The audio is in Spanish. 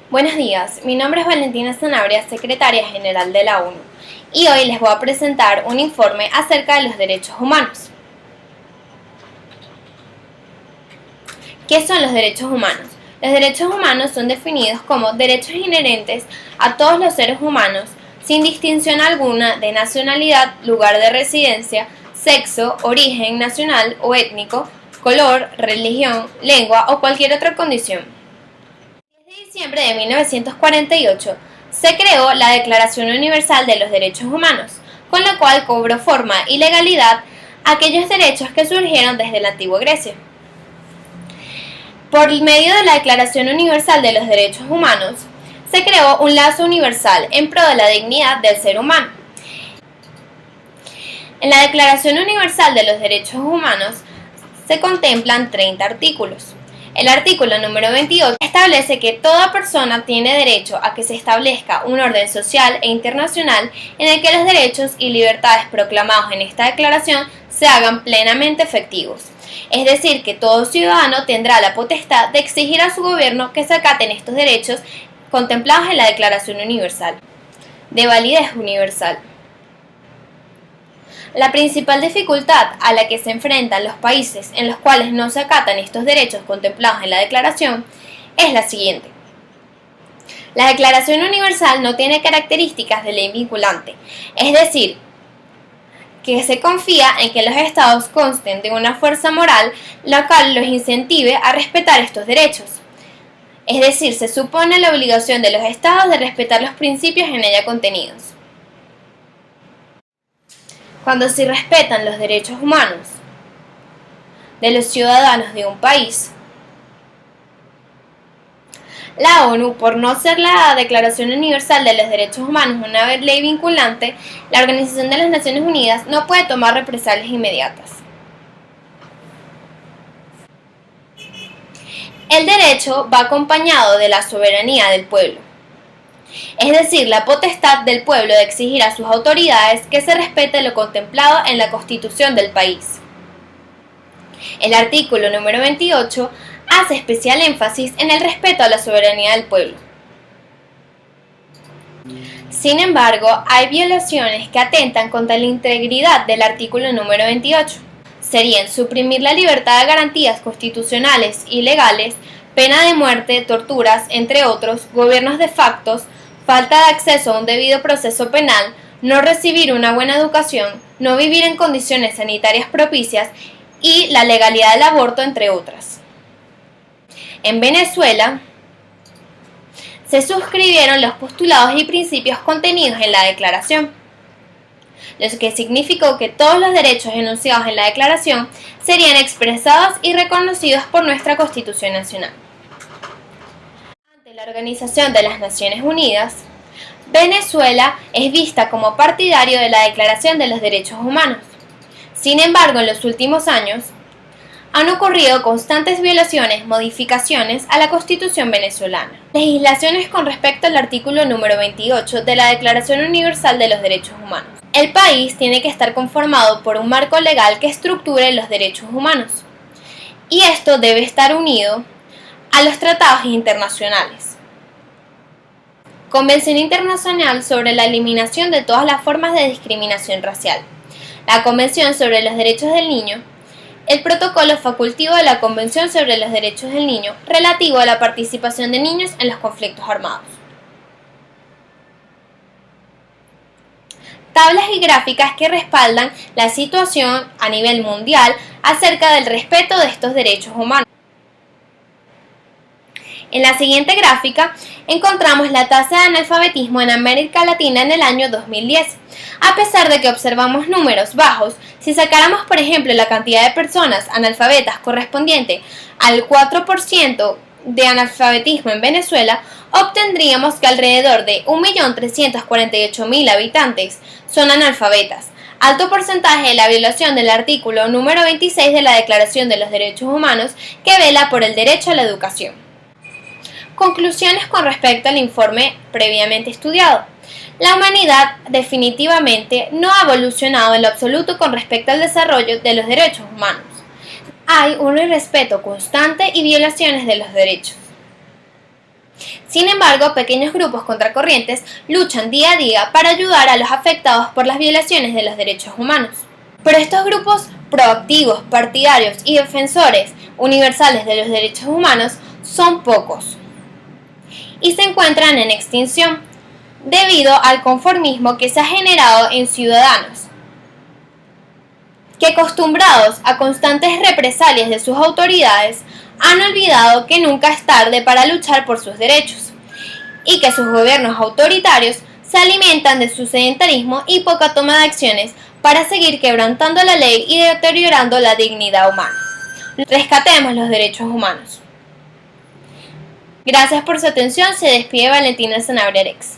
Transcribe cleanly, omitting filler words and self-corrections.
Buenos días, mi nombre es Valentina Sanabria, secretaria general de la ONU, y hoy les voy a presentar un informe acerca de los derechos humanos. ¿Qué son los derechos humanos? Los derechos humanos son definidos como derechos inherentes a todos los seres humanos, sin distinción alguna de nacionalidad, lugar de residencia, sexo, origen nacional o étnico, color, religión, lengua o cualquier otra condición. En diciembre de 1948 se creó la Declaración Universal de los Derechos Humanos, con lo cual cobró forma y legalidad aquellos derechos que surgieron desde la antigua Grecia. Por medio de la Declaración Universal de los Derechos Humanos, se creó un lazo universal en pro de la dignidad del ser humano. En la Declaración Universal de los Derechos Humanos se contemplan 30 artículos. El artículo número 28 establece que toda persona tiene derecho a que se establezca un orden social e internacional en el que los derechos y libertades proclamados en esta declaración se hagan plenamente efectivos. Es decir, que todo ciudadano tendrá la potestad de exigir a su gobierno que se acaten estos derechos contemplados en la Declaración Universal, de validez universal. La principal dificultad a la que se enfrentan los países en los cuales no se acatan estos derechos contemplados en la Declaración es la siguiente. La Declaración Universal no tiene características de ley vinculante, es decir, que se confía en que los estados consten de una fuerza moral la cual los incentive a respetar estos derechos. Es decir, se supone la obligación de los estados de respetar los principios en ella contenidos. Cuando se respetan los derechos humanos de los ciudadanos de un país, la ONU, por no ser la Declaración Universal de los Derechos Humanos una ley vinculante, la Organización de las Naciones Unidas no puede tomar represalias inmediatas. El derecho va acompañado de la soberanía del pueblo, es decir, la potestad del pueblo de exigir a sus autoridades que se respete lo contemplado en la Constitución del país. El artículo número 28 hace especial énfasis en el respeto a la soberanía del pueblo. Sin embargo, hay violaciones que atentan contra la integridad del artículo número 28. Serían suprimir la libertad de garantías constitucionales y legales, pena de muerte, torturas, entre otros, gobiernos de facto, falta de acceso a un debido proceso penal, no recibir una buena educación, no vivir en condiciones sanitarias propicias y la legalidad del aborto, entre otras. En Venezuela se suscribieron los postulados y principios contenidos en la declaración, lo que significó que todos los derechos enunciados en la declaración serían expresados y reconocidos por nuestra Constitución Nacional. Ante la Organización de las Naciones Unidas, Venezuela es vista como partidario de la Declaración de los Derechos Humanos. Sin embargo, en los últimos años, han ocurrido constantes violaciones, modificaciones a la Constitución venezolana. Legislaciones con respecto al artículo número 28 de la Declaración Universal de los Derechos Humanos. El país tiene que estar conformado por un marco legal que estructure los derechos humanos, y esto debe estar unido a los tratados internacionales. Convención Internacional sobre la Eliminación de todas las formas de discriminación racial. La Convención sobre los Derechos del Niño. El protocolo facultativo de la Convención sobre los Derechos del Niño relativo a la participación de niños en los conflictos armados. Tablas y gráficas que respaldan la situación a nivel mundial acerca del respeto de estos derechos humanos. En la siguiente gráfica encontramos la tasa de analfabetismo en América Latina en el año 2010. A pesar de que observamos números bajos, si sacáramos por ejemplo la cantidad de personas analfabetas correspondiente al 4% de analfabetismo en Venezuela, obtendríamos que alrededor de 1.348.000 habitantes son analfabetas, alto porcentaje de la violación del artículo número 26 de la Declaración de los Derechos Humanos que vela por el derecho a la educación. Conclusiones con respecto al informe previamente estudiado. La humanidad definitivamente no ha evolucionado en lo absoluto con respecto al desarrollo de los derechos humanos. Hay un irrespeto constante y violaciones de los derechos. Sin embargo, pequeños grupos contracorrientes luchan día a día para ayudar a los afectados por las violaciones de los derechos humanos. Pero estos grupos proactivos, partidarios y defensores universales de los derechos humanos son pocos y se encuentran en extinción debido al conformismo que se ha generado en ciudadanos, que acostumbrados a constantes represalias de sus autoridades, han olvidado que nunca es tarde para luchar por sus derechos y que sus gobiernos autoritarios se alimentan de su sedentarismo y poca toma de acciones para seguir quebrantando la ley y deteriorando la dignidad humana. Rescatemos los derechos humanos. Gracias por su atención, se despide Valentina Sanabria Arex.